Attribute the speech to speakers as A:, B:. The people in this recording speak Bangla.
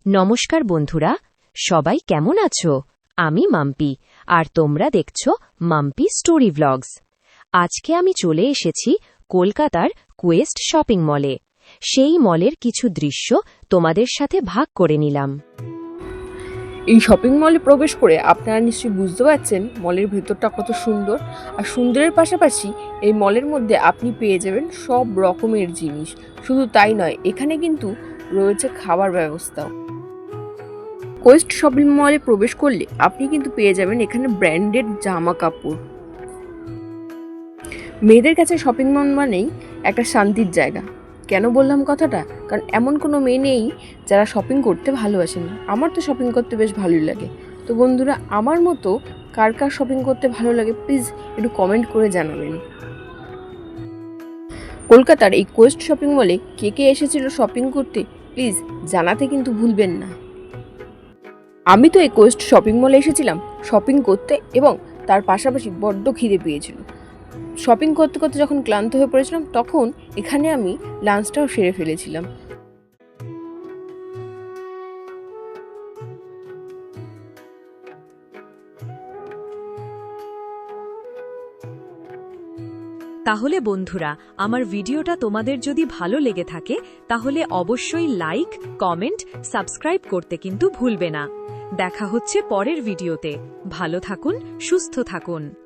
A: নমস্কার বন্ধুরা, সবাই কেমন আছো? আমি মাম্পি, আর তোমরা দেখছো মাম্পি স্টোরি ভ্লগস। আজকে আমি চলে এসেছি কলকাতার কোয়েস্ট শপিং মলে। সেই মলের কিছু দৃশ্য তোমাদের সাথে ভাগ করে নিলাম।
B: এই শপিং মলে প্রবেশ করে আপনারা নিশ্চয়ই বুঝতে পারছেন মলের ভেতরটা কত সুন্দর। আর সুন্দরের পাশাপাশি এই মলের মধ্যে আপনি পেয়ে যাবেন সব রকমের জিনিস। শুধু তাই নয়, এখানে কিন্তু রয়েছে খাবার ব্যবস্থাও। কোয়েস্ট শপিং মলে প্রবেশ করলে আপনি কিন্তু পেয়ে যাবেন এখানে ব্র্যান্ডেড জামা কাপড়। মেয়েদের কাছে শপিং মল মানেই একটা শান্তির জায়গা। কেন বললাম কথাটা? কারণ এমন কোনো মেয়ে নেই যারা শপিং করতে ভালোবাসে না। আমার তো শপিং করতে বেশ ভালোই লাগে। তো বন্ধুরা, আমার মতো কার কার শপিং করতে ভালো লাগে প্লিজ একটু কমেন্ট করে জানাবেন। কলকাতার এই কোয়েস্ট শপিং মলে কে কে এসেছিল শপিং করতে প্লিজ জানাতে কিন্তু ভুলবেন না। আমি তো এই কোয়েস্ট শপিং মলে এসেছিলাম শপিং করতে, এবং তার পাশাপাশি বড্ড খিদে পেয়েছিল। শপিং করতে করতে যখন ক্লান্ত হয়ে পড়েছিলাম তখন এখানে আমি লাঞ্চটাও সেরে ফেলেছিলাম।
A: তাহলে বন্ধুরা, আমার ভিডিওটা তোমাদের যদি ভালো লেগে থাকে তাহলে অবশ্যই লাইক, কমেন্ট, সাবস্ক্রাইব করতে কিন্তু ভুলবে না। দেখা হচ্ছে পরের ভিডিওতে। ভালো থাকুন, সুস্থ থাকুন।